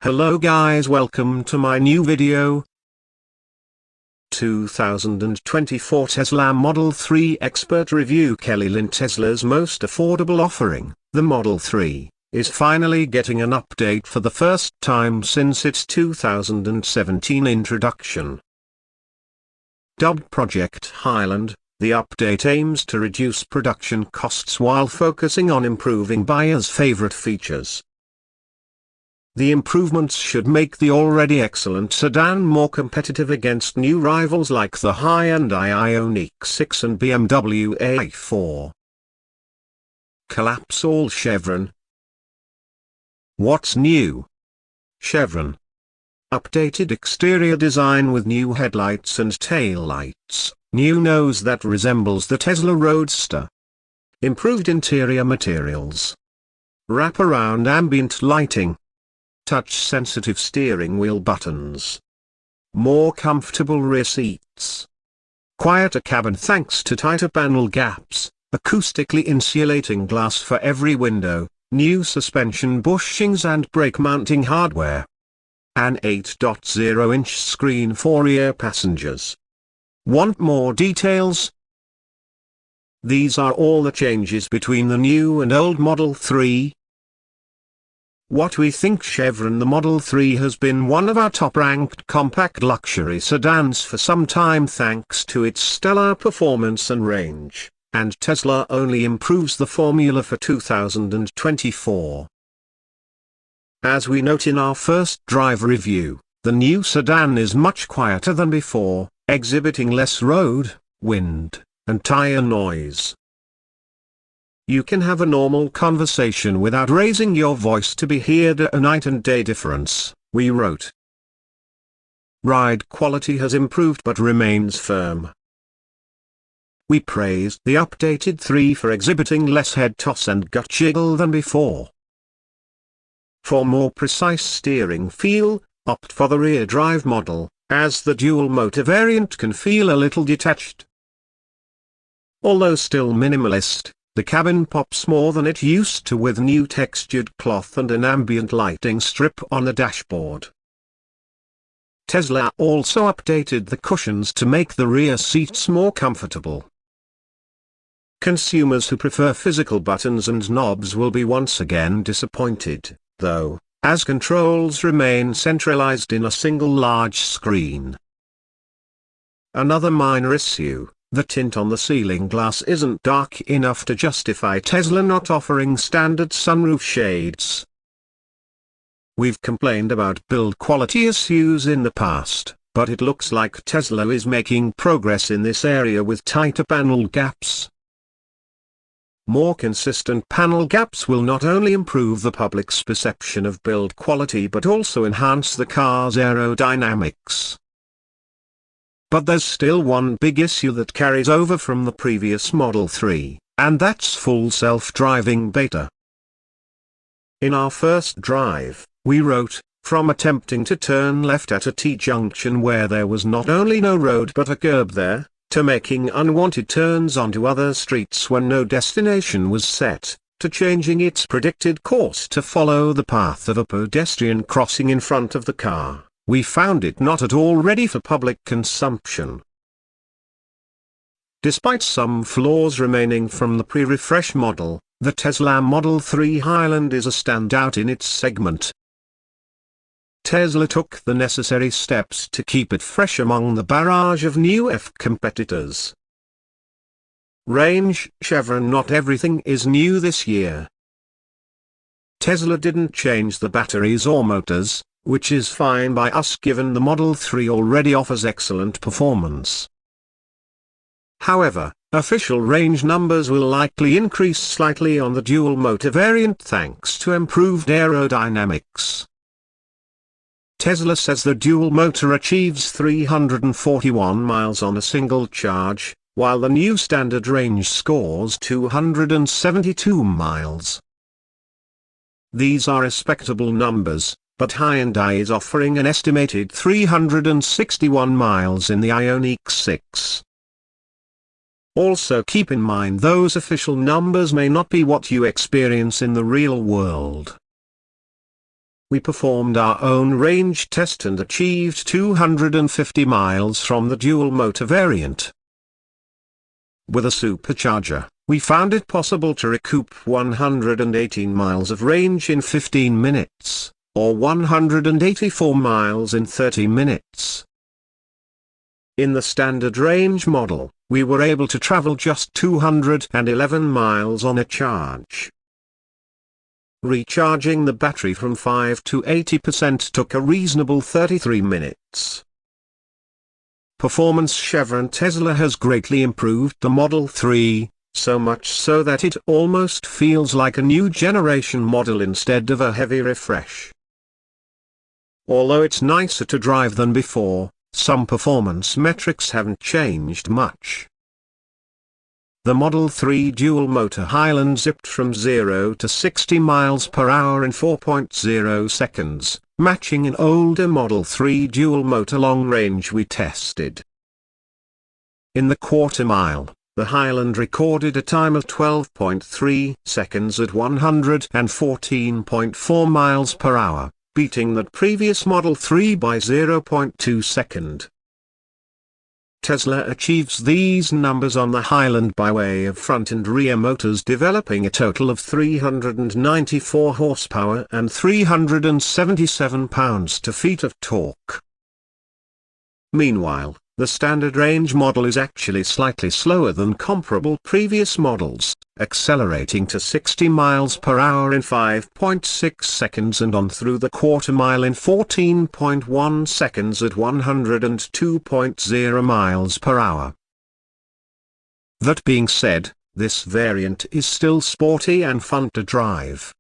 Hello guys, welcome to my new video. 2024 Tesla Model 3 Expert Review. Kelly Lin. Tesla's most affordable offering, the Model 3, is finally getting an update for the first time since its 2017 introduction. Dubbed Project Highland, the update aims to reduce production costs while focusing on improving buyers' favorite features. The improvements should make the already excellent sedan more competitive against new rivals like the high-end Ioniq 6 and BMW i4. Collapse all chevron. What's new? Chevron. Updated exterior design with new headlights and taillights, new nose that resembles the Tesla Roadster. Improved interior materials. Wraparound ambient lighting. Touch-sensitive steering wheel buttons. More comfortable rear seats. Quieter cabin thanks to tighter panel gaps, acoustically insulating glass for every window, new suspension bushings and brake mounting hardware. An 8.0-inch screen for rear passengers. Want more details? These are all the changes between the new and old Model 3. What we think Chevron. The Model 3 has been one of our top-ranked compact luxury sedans for some time thanks to its stellar performance and range, and Tesla only improves the formula for 2024. As we note in our first drive review, the new sedan is much quieter than before, exhibiting less road, wind, and tire noise. You can have a normal conversation without raising your voice to be heard. A night and day difference, we wrote. Ride quality has improved but remains firm. We praised the updated 3 for exhibiting less head toss and gut jiggle than before. For more precise steering feel, opt for the rear drive model, as the dual motor variant can feel a little detached. Although still minimalist, the cabin pops more than it used to with new textured cloth and an ambient lighting strip on the dashboard. Tesla also updated the cushions to make the rear seats more comfortable. Consumers who prefer physical buttons and knobs will be once again disappointed, though, as controls remain centralized in a single large screen. Another minor issue. The tint on the ceiling glass isn't dark enough to justify Tesla not offering standard sunroof shades. We've complained about build quality issues in the past, but it looks like Tesla is making progress in this area with tighter panel gaps. More consistent panel gaps will not only improve the public's perception of build quality but also enhance the car's aerodynamics. But there's still one big issue that carries over from the previous Model 3, and that's full self-driving beta. In our first drive, we wrote, from attempting to turn left at a T-junction where there was not only no road but a curb there, to making unwanted turns onto other streets when no destination was set, to changing its predicted course to follow the path of a pedestrian crossing in front of the car. We found it not at all ready for public consumption. Despite some flaws remaining from the pre-refresh model, the Tesla Model 3 Highland is a standout in its segment. Tesla took the necessary steps to keep it fresh among the barrage of new competitors. Range. Chevron. Not everything is new this year. Tesla didn't change the batteries or motors, which is fine by us given the Model 3 already offers excellent performance. However, official range numbers will likely increase slightly on the dual motor variant thanks to improved aerodynamics. Tesla says the dual motor achieves 341 miles on a single charge, while the new standard range scores 272 miles. These are respectable numbers, but Hyundai is offering an estimated 361 miles in the Ioniq 6. Also keep in mind those official numbers may not be what you experience in the real world. we performed our own range test and achieved 250 miles from the dual-motor variant. With a supercharger, we found it possible to recoup 118 miles of range in 15 minutes, or 184 miles in 30 minutes. In the standard range model, we were able to travel just 211 miles on a charge. Recharging the battery from 5 to 80% took a reasonable 33 minutes. Performance Chevron Tesla has greatly improved the Model 3, so much so that it almost feels like a new generation model instead of a heavy refresh. Although it's nicer to drive than before, some performance metrics haven't changed much. The Model 3 dual-motor Highland zipped from 0 to 60 miles per hour in 4.0 seconds, matching an older Model 3 dual-motor long range we tested. In the quarter mile, the Highland recorded a time of 12.3 seconds at 114.4 miles per hour, beating that previous Model 3 by 0.2 seconds. Tesla achieves these numbers on the Highland by way of front and rear motors developing a total of 394 horsepower and 377 pounds-feet of torque. Meanwhile, the standard range model is actually slightly slower than comparable previous models, accelerating to 60 miles per hour in 5.6 seconds and on through the quarter mile in 14.1 seconds at 102.0 miles per hour. That being said, this variant is still sporty and fun to drive.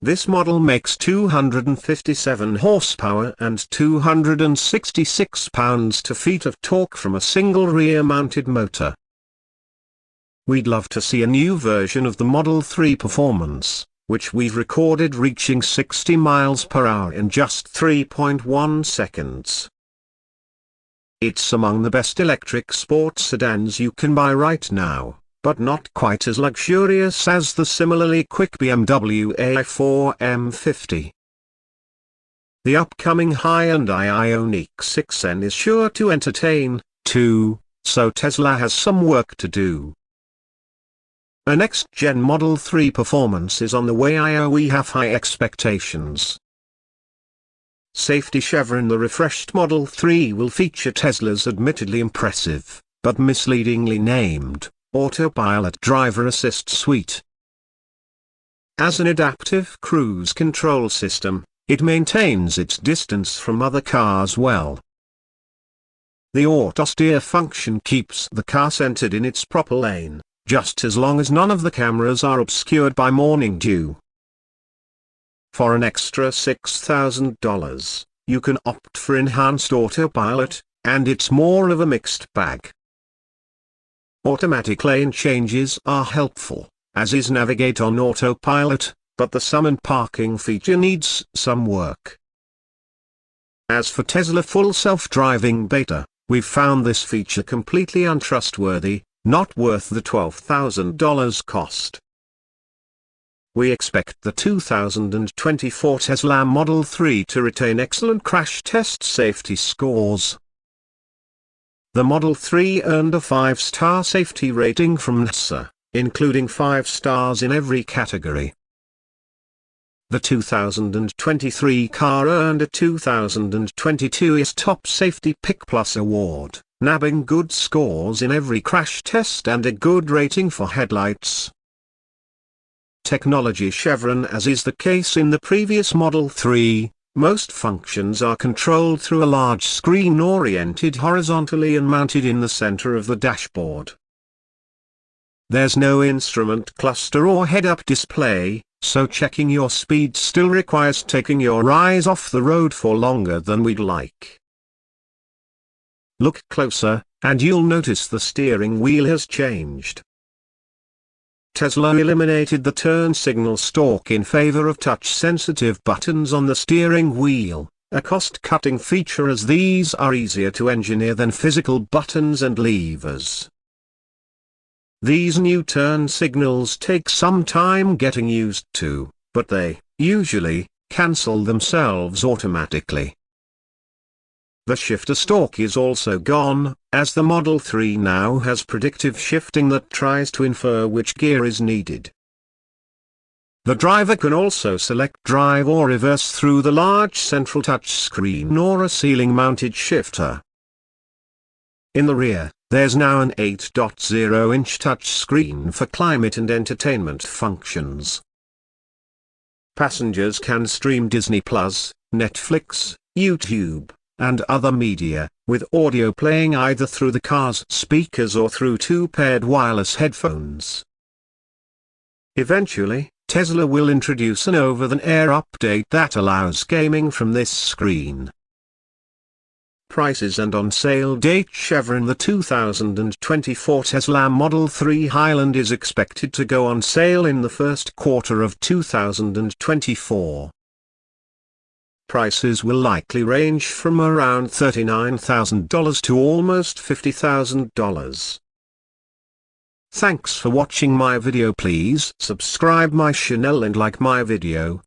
This model makes 257 horsepower and 266 pounds-feet of torque from a single rear-mounted motor. We'd love to see a new version of the Model 3 performance, which we've recorded reaching 60 miles per hour in just 3.1 seconds. It's among the best electric sports sedans you can buy right now, but not quite as luxurious as the similarly quick BMW i4 M50. The upcoming high-end Ioniq 6N is sure to entertain, too, so Tesla has some work to do. A next-gen Model 3 performance is on the way. We have high expectations. Safety Chevron. The refreshed Model 3 will feature Tesla's admittedly impressive, but misleadingly named, Autopilot Driver Assist Suite. As an adaptive cruise control system, it maintains its distance from other cars well. The auto steer function keeps the car centered in its proper lane, just as long as none of the cameras are obscured by morning dew. For an extra $6,000, you can opt for enhanced autopilot, and it's more of a mixed bag. Automatic lane changes are helpful, as is navigate on autopilot, but the summon parking feature needs some work. As for Tesla full self-driving beta, we've found this feature completely untrustworthy, not worth the $12,000 cost. We expect the 2024 Tesla Model 3 to retain excellent crash test safety scores. The Model 3 earned a 5-star safety rating from NASA, including 5 stars in every category. The 2023 car earned a 2022 Top Safety Pick Plus award, nabbing good scores in every crash test and a good rating for headlights. Technology Chevron. As is the case in the previous Model 3, most functions are controlled through a large screen oriented horizontally and mounted in the center of the dashboard. There's no instrument cluster or head-up display, so checking your speed still requires taking your eyes off the road for longer than we'd like. Look closer, and you'll notice the steering wheel has changed. Tesla eliminated the turn signal stalk in favor of touch-sensitive buttons on the steering wheel, a cost-cutting feature as these are easier to engineer than physical buttons and levers. These new turn signals take some time getting used to, but they, usually, cancel themselves automatically. The shifter stalk is also gone, as the Model 3 now has predictive shifting that tries to infer which gear is needed. The driver can also select drive or reverse through the large central touchscreen or a ceiling-mounted shifter. In the rear, there's now an 8.0-inch touchscreen for climate and entertainment functions. Passengers can stream Disney+, Netflix, YouTube, and other media, with audio playing either through the car's speakers or through two paired wireless headphones. Eventually, Tesla will introduce an over-the-air update that allows gaming from this screen. Prices and on-sale date. Chevron. The 2024 Tesla Model 3 Highland is expected to go on sale in the first quarter of 2024. Prices will likely range from around $39,000 to almost $50,000. Thanks for watching my video. Please subscribe my channel and like my video.